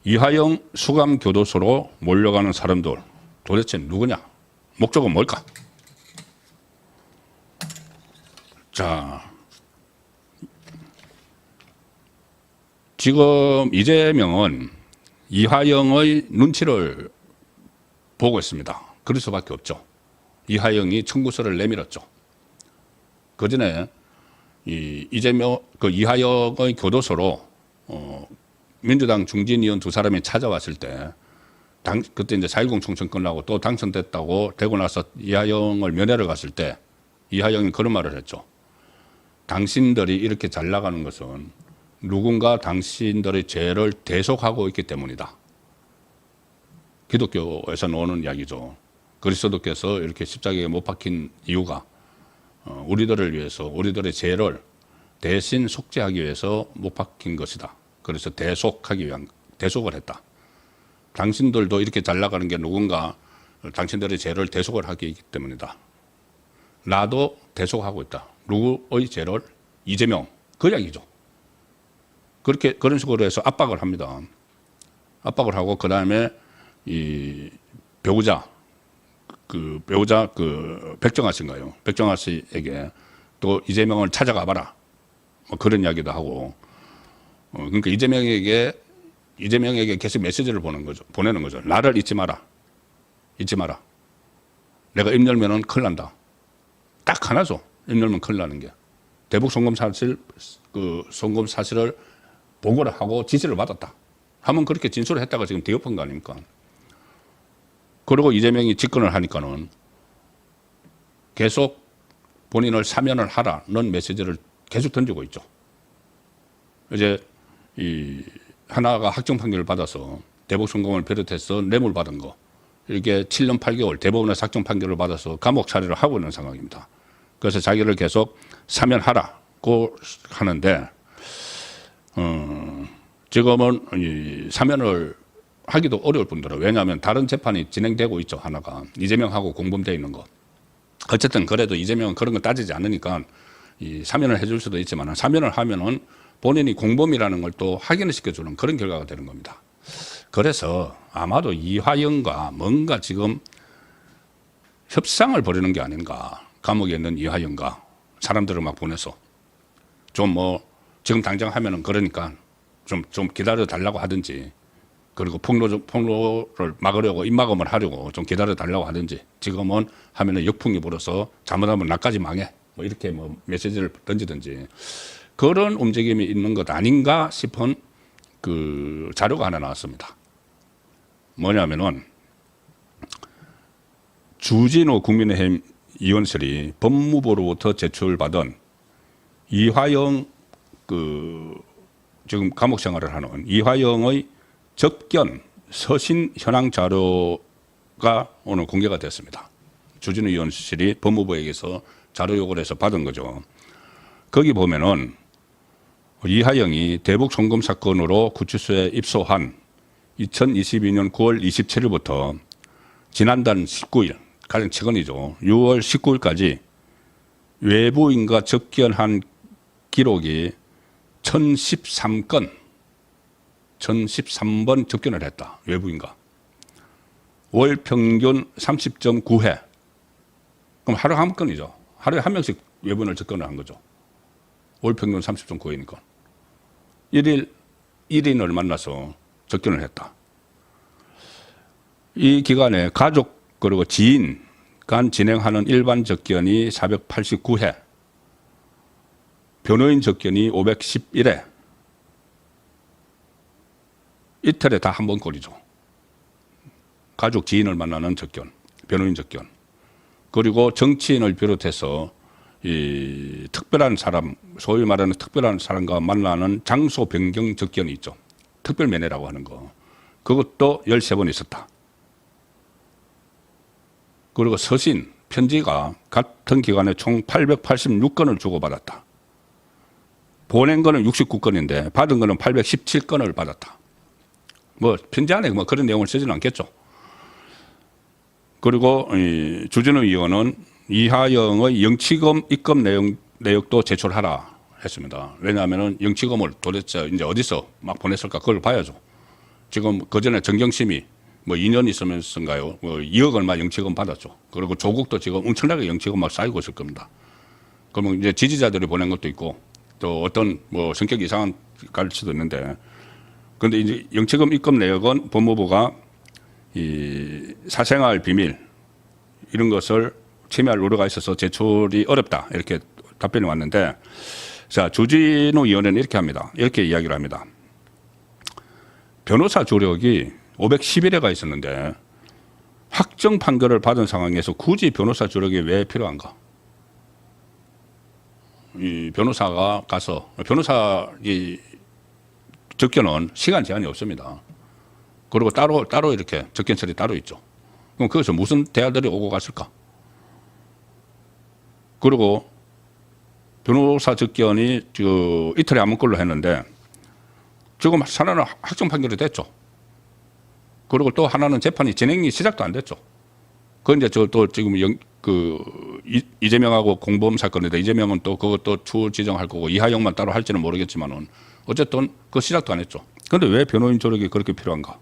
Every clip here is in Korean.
이화영 수감교도소로 몰려가는 사람들 도대체 누구냐? 목적은 뭘까? 자, 지금 이재명은 이화영의 눈치를 보고 있습니다. 그럴 수밖에 없죠. 이화영이 청구서를 내밀었죠. 그 전에 이화영의 교도소로 민주당 중진 의원 두 사람이 찾아왔을 때 그때 이제 4.10 총선 끝나고 또 당선됐다고 되고 나서 이화영을 면회를 갔을 때 이화영이 그런 말을 했죠. 당신들이 이렇게 잘 나가는 것은 누군가 당신들의 죄를 대속하고 있기 때문이다. 기독교에서 나오는 이야기죠. 그리스도께서 이렇게 십자가에 못 박힌 이유가 우리들을 위해서 우리들의 죄를 대신 속죄하기 위해서 못 박힌 것이다. 그래서 대속을 했다. 당신들도 이렇게 잘 나가는 게 누군가 당신들의 죄를 대속을 하기 때문이다. 나도 대속하고 있다. 누구의 죄를? 이재명. 그 이야기죠. 그런 식으로 해서 압박을 합니다. 압박을 하고 그 다음에 이 배우자 백정아 씨인가요? 백정아 씨에게 또 이재명을 찾아가 봐라. 뭐 그런 이야기도 하고. 그러니까 이재명에게 계속 메시지를 보내는 거죠. 나를 잊지 마라. 잊지 마라. 내가 입 열면은 큰일 난다. 딱 하나죠. 입 열면 큰일 나는 게. 대북 송금 사실을 보고를 하고 지시를 받았다. 하면 그렇게 진술을 했다가 지금 뒤엎은 거 아닙니까? 그리고 이재명이 집권을 하니까는 계속 본인을 사면을 하라는 메시지를 계속 던지고 있죠. 이제 하나가 확정 판결을 받아서 대북 송금을 비롯해서 뇌물 받은 거 이게 7년 8개월 대법원에서 확정 판결을 받아서 감옥 처리를 하고 있는 상황입니다. 그래서 자기를 계속 사면하라고 하는데 지금은 사면을 하기도 어려울 뿐더러 왜냐하면 다른 재판이 진행되고 있죠. 하나가 이재명하고 공범되어 있는 거. 어쨌든 그래도 이재명은 그런 거 따지지 않으니까 사면을 해줄 수도 있지만 사면을 하면은 본인이 공범이라는 걸 또 확인을 시켜주는 그런 결과가 되는 겁니다. 그래서 아마도 이화영과 뭔가 지금 협상을 벌이는 게 아닌가. 감옥에 있는 이화영과 사람들을 막 보내서 지금 당장 하면은 그러니까 좀 기다려 달라고 하든지 그리고 폭로를 막으려고 입막음을 하려고 좀 기다려 달라고 하든지 지금은 하면은 역풍이 불어서 잘못하면 나까지 망해. 뭐 이렇게 메시지를 던지든지 그런 움직임이 있는 것 아닌가 싶은 그 자료가 하나 나왔습니다. 뭐냐면은 주진우 국민의힘 의원실이 법무부로부터 제출받은 이화영 지금 감옥 생활을 하는 이화영의 접견 서신 현황 자료가 오늘 공개가 됐습니다. 주진우 의원실이 법무부에게서 자료 요구를 해서 받은 거죠. 거기 보면은 이화영이 대북 송금 사건으로 구치소에 입소한 2022년 9월 27일부터 지난달 19일, 가장 최근이죠. 6월 19일까지 외부인과 접견한 기록이 1013번 접견을 했다. 외부인과. 월 평균 30.9회. 그럼 하루에 한 건이죠. 하루에 한 명씩 외부인을 접견을 한 거죠. 월 평균 30.9회니까. 1인을 만나서 접견을 했다. 이 기간에 가족 그리고 지인 간 진행하는 일반 접견이 489회, 변호인 접견이 511회, 이틀에 다 한 번꼴이죠. 가족 지인을 만나는 접견, 변호인 접견. 그리고 정치인을 비롯해서 이 특별한 사람, 소위 말하는 특별한 사람과 만나는 장소 변경 접견이 있죠. 특별 면회라고 하는 거. 그것도 13번 있었다. 그리고 서신, 편지가 같은 기간에 총 886건을 주고받았다. 보낸 거는 69건인데 받은 거는 817건을 받았다. 편지 안에 그런 내용을 쓰지는 않겠죠. 그리고 주진우 의원은 이화영의 영치금 입금 내역도 제출하라 했습니다. 왜냐하면 영치금을 도대체 이제 어디서 막 보냈을까 그걸 봐야죠. 지금 그 전에 정경심이 뭐 2년 있으면서인가요? 뭐 2억 얼마 영치금 받았죠. 그리고 조국도 지금 엄청나게 영치금 막 쌓이고 있을 겁니다. 그러면 이제 지지자들이 보낸 것도 있고 또 어떤 뭐 성격 이상한 갈 수도 있는데 그런데 이제 영치금 입금 내역은 법무부가 이 사생활 비밀 이런 것을 침해할 우려가 있어서 제출이 어렵다 이렇게 답변이 왔는데 자 주진우 위원회는 이렇게 합니다. 이렇게 이야기를 합니다. 변호사 조력이 511회가 있었는데 확정 판결을 받은 상황에서 굳이 변호사 조력이 왜 필요한가? 이 변호사가 가서 변호사 이 접견은 시간 제한이 없습니다. 그리고 따로 이렇게 접견설이 따로 있죠. 그럼 거기서 무슨 대화들이 오고 갔을까? 그리고 변호사 접견이 이틀에 한 번꼴로 했는데 지금 하나는 확정 판결이 됐죠. 그리고 또 하나는 재판이 진행이 시작도 안 됐죠. 그건 이제 또 지금 이재명하고 공범 사건인데 이재명은 또 그것도 추후 지정할 거고 이하영만 따로 할지는 모르겠지만은 어쨌든 그 시작도 안 했죠. 그런데 왜 변호인 조력이 그렇게 필요한가?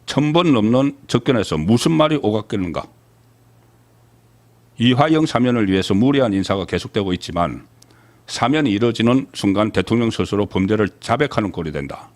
1000번 넘는 접견에서 무슨 말이 오갔겠는가? 이화영 사면을 위해서 무리한 인사가 계속되고 있지만 사면이 이뤄지는 순간 대통령 스스로 범죄를 자백하는 꼴이 된다.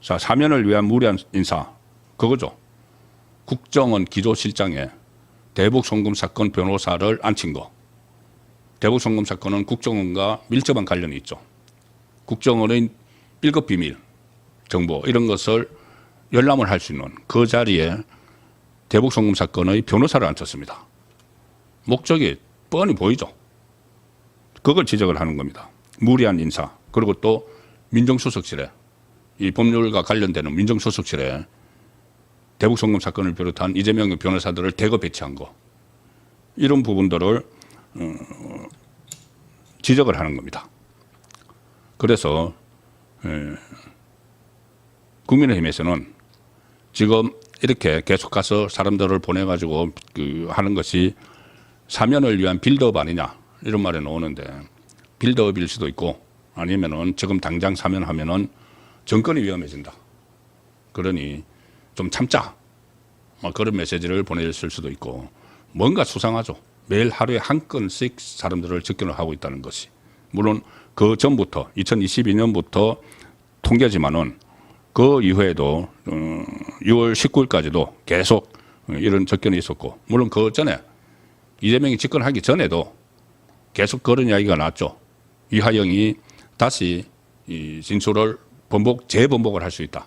자, 사면을 위한 무리한 인사 그거죠. 국정원 기조실장에 대북송금 사건 변호사를 앉힌 거. 대북송금 사건은 국정원과 밀접한 관련이 있죠. 국정원의 1급 비밀 정보 이런 것을 열람을 할 수 있는 그 자리에 대북송금 사건의 변호사를 앉혔습니다. 목적이 뻔히 보이죠. 그걸 지적을 하는 겁니다. 무리한 인사 그리고 또 민정수석실에 이 법률과 관련되는 민정수석실에 대북송금 사건을 비롯한 이재명의 변호사들을 대거 배치한 거 이런 부분들을 지적을 하는 겁니다. 그래서 국민의힘에서는 지금 이렇게 계속 가서 사람들을 보내가지고 하는 것이 사면을 위한 빌드업 아니냐 이런 말이 나오는데 빌드업일 수도 있고 아니면은 지금 당장 사면하면은 정권이 위험해진다. 그러니 좀 참자. 그런 메시지를 보냈을 수도 있고 뭔가 수상하죠. 매일 하루에 한 건씩 사람들을 접견을 하고 있다는 것이. 물론 그 전부터 2022년부터 통계지만은 그 이후에도 6월 19일까지도 계속 이런 접견이 있었고 물론 그 전에 이재명이 집권하기 전에도 계속 그런 이야기가 나왔죠. 이하영이 다시 이 진술을 재번복을 할 수 있다.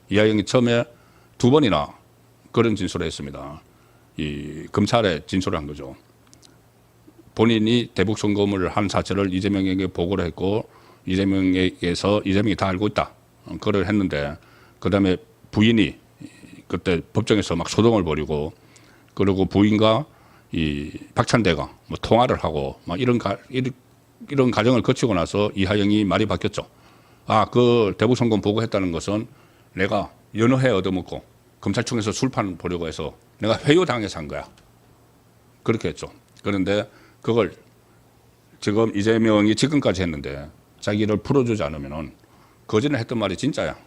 이하영이 처음에 2번이나 그런 진술을 했습니다. 이 검찰에 진술을 한 거죠. 본인이 대북송금을 한 사실을 이재명에게 보고를 했고 이재명에게서 이재명이 다 알고 있다. 그걸 했는데 그다음에 부인이 그때 법정에서 막 소동을 벌이고 그리고 부인과 이 박찬대가 뭐 통화를 하고 막 이런 과정을 거치고 나서 이하영이 말이 바뀌었죠. 아, 그 대북송금 보고했다는 것은 내가 연어회 얻어먹고 검찰청에서 술판 보려고 해서 내가 회유당해서 한 거야. 그렇게 했죠. 그런데 그걸 지금 이재명이 지금까지 했는데 자기를 풀어주지 않으면은 거짓을 했던 말이 진짜야.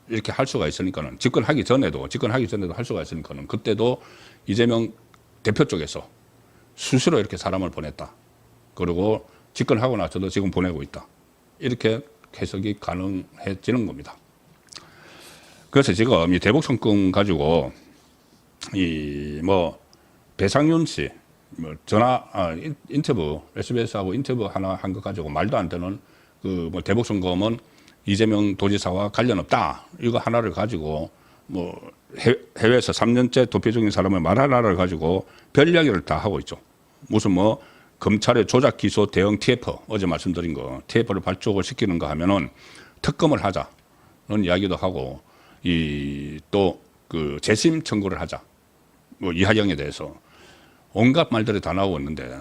이렇게 할 수가 있으니까는 집권하기 전에도 할 수가 있으니까는 그때도 이재명 대표 쪽에서 수시로 이렇게 사람을 보냈다. 그리고 집권하고 나서도 지금 보내고 있다. 이렇게 해석이 가능해지는 겁니다. 그래서 지금 이 대북송금 가지고 이 뭐 배상윤 씨 뭐 인터뷰 SBS하고 인터뷰 하나 한 것 가지고 말도 안 되는 그 뭐 대북송금은 이재명 도지사와 관련 없다. 이거 하나를 가지고 뭐 해외에서 3년째 도피 중인 사람의 말 하나를 가지고 별 이야기를 다 하고 있죠. 무슨 뭐 검찰의 조작 기소 대응 TF 어제 말씀드린 거 TF를 발족을 시키는 거 하면은 특검을 하자는 이야기도 하고 이 또 그 재심 청구를 하자. 뭐 이하영에 대해서 온갖 말들이 다 나오고 있는데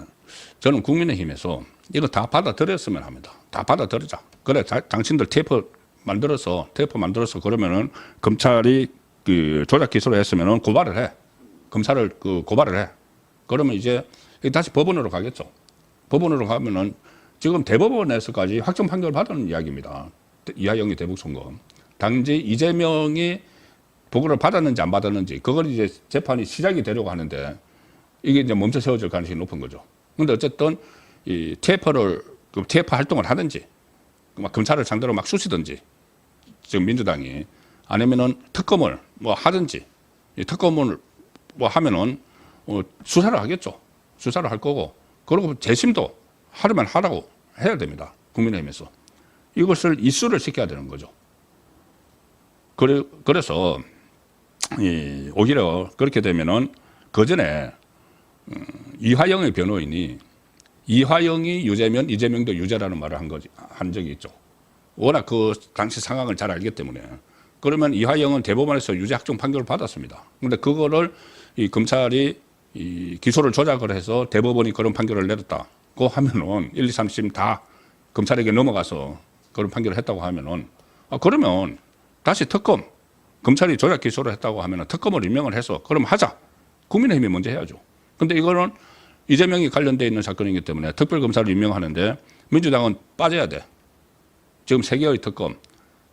저는 국민의힘에서 이거 다 받아들였으면 합니다. 다 받아들이자. 그래 당신들 TF 만들어서 그러면은 검찰이 그 조작 기소를 했으면은 고발을 해. 검찰을 고발을 해. 그러면 이제 다시 법원으로 가겠죠. 법원으로 가면은 지금 대법원에서까지 확정 판결을 받은 이야기입니다. 이하영이 대북송금. 단지 이재명이 보고를 받았는지 안 받았는지 그걸 이제 재판이 시작이 되려고 하는데 이게 이제 멈춰 세워질 가능성이 높은 거죠. 그런데 어쨌든 이 TF 활동을 하든지 막 검찰을 상대로 막 쑤시든지 지금 민주당이 아니면은 특검을 뭐 하든지 이 특검을 뭐 하면은 수사를 하겠죠. 수사를 할 거고 그리고 재심도 하려면 하라고 해야 됩니다. 국민의힘에서 이것을 이슈를 시켜야 되는 거죠. 그래서 오히려 그렇게 되면은 그 전에 이화영의 변호인이 이화영이 유죄면 이재명도 유죄라는 말을 한 적이 있죠. 워낙 그 당시 상황을 잘 알기 때문에. 그러면 이화영은 대법원에서 유죄 확정 판결을 받았습니다. 그런데 그거를 이 검찰이 이 기소를 조작을 해서 대법원이 그런 판결을 내렸다고 하면은 1, 2, 3심 다 검찰에게 넘어가서 그런 판결을 했다고 하면은 그러면 다시 특검 검찰이 조작 기소를 했다고 하면은 특검을 임명을 해서 그럼 하자. 국민의힘이 먼저 해야죠. 근데 이거는 이재명이 관련돼 있는 사건이기 때문에 특별검사를 임명하는데 민주당은 빠져야 돼. 지금 3개의 특검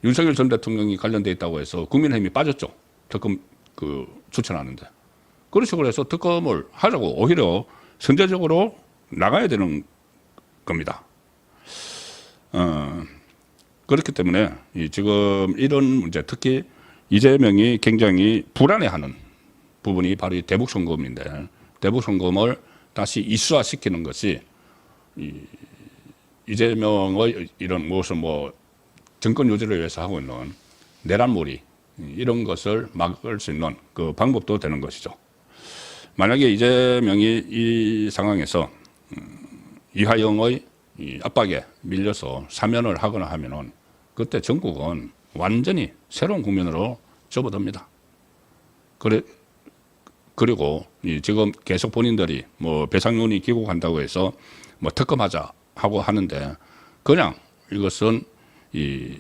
윤석열 전 대통령이 관련돼 있다고 해서 국민의힘이 빠졌죠. 특검 추천하는데. 그런 식으로 해서 특검을 하자고 오히려 선제적으로 나가야 되는 겁니다. 그렇기 때문에 지금 이런 문제 특히 이재명이 굉장히 불안해하는 부분이 바로 이 대북송금인데 대북송금을 다시 이슈화시키는 것이 이재명의 이런 무슨 뭐 정권 유지를 위해서 하고 있는 내란몰이 이런 것을 막을 수 있는 그 방법도 되는 것이죠. 만약에 이재명이 이 상황에서 이화영의 이 압박에 밀려서 사면을 하거나 하면은 그때 전국은 완전히 새로운 국면으로 접어듭니다. 그리고 지금 계속 본인들이 뭐 배상론이 기고간다고 해서 뭐 특검하자 하고 하는데 그냥 이것은 이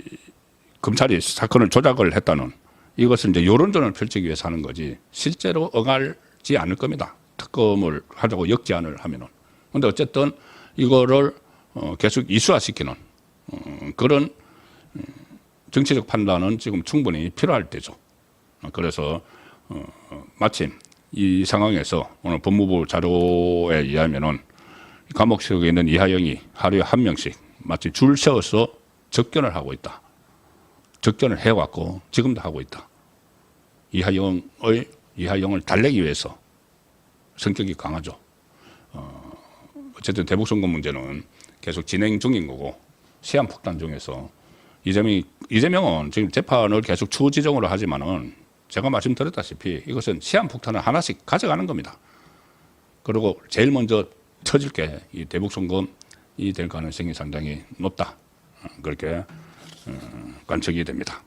검찰이 사건을 조작을 했다는 이것을 이제 여론전을 펼치기 위해서 하는 거지 실제로 응하지 않을 겁니다. 특검을 하자고 역제안을 하면은. 근데 어쨌든 이거를 계속 이슈화시키는 그런 정치적 판단은 지금 충분히 필요할 때죠. 그래서 마침 이 상황에서 오늘 법무부 자료에 의하면은 감옥 속에 있는 이화영이 하루에 1명씩 마치 줄 세워서 접견을 하고 있다. 접견을 해왔고 지금도 하고 있다. 이화영을 달래기 위해서 성격이 강하죠. 어쨌든 대북선거 문제는 계속 진행 중인 거고 시한폭탄 중에서 이재명은 지금 재판을 계속 추지정으로 하지만은 제가 말씀드렸다시피 이것은 시한폭탄을 하나씩 가져가는 겁니다. 그리고 제일 먼저 터질 게 이 대북송금이 될 가능성이 상당히 높다. 그렇게 관측이 됩니다.